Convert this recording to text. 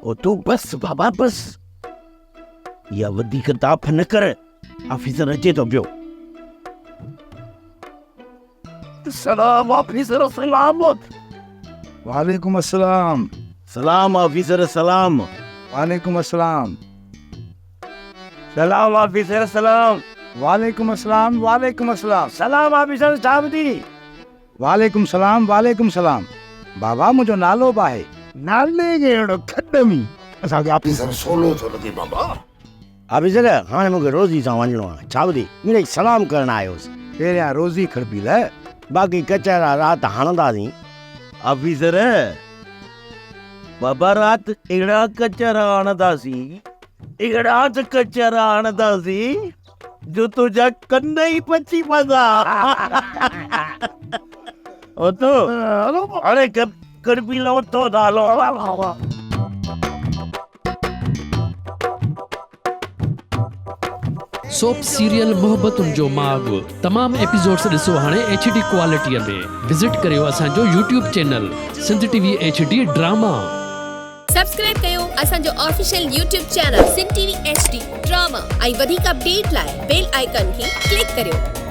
ओ तू बस बाबा बस, या वधीक ताप न कर, ऑफिसर अचे तो पियो। सलाम ऑफिसर सलाम। वालेकुम अस्सलाम। सलाम ऑफिसर सलाम। वालेकुम अस्सलाम। सलाम ऑफिसर सलाम। वालेकुम अस्सलाम। वालेकुम अस्सलाम। सलाम ऑफिसर साहबदी। वालेकुम सलाम। वालेकुम सलाम। बाबा मुझो नालो बाहे। नाले गेड़ो खडमी असांखे ऑफिसर सोलो थो लॻे बाबा। ऑफिसर हाणे मूंखे रोज़ी सां वञिणो आहे, छावदी मिड़ई सलाम करण आयोसि। पहिरियां रोज़ी खड़पी ल, बाक़ी कचहरा राति हणंदासीं। ऑफिसर बाबा राति अहिड़ा कचहरा हणंदासीं, अहिड़ा त कचहरा हणंदासीं जो तुंहिंजा कन ई पची पवंदा। ओ तो हाणे कड़पी लौटो था लो। सोप सीरियल मोहब्बतुनि जो माग तमाम एपिसोड्स ॾिसो हाणे HD क्वालिटीअ में। विज़िट करियो असांजो YouTube channel Sindh TV HD drama. Subscribe कयो असांजो official YouTube channel Sindh TV HD drama ऐं वधीक अपडेट लाइ बेल आइकन खे क्लिक करियो।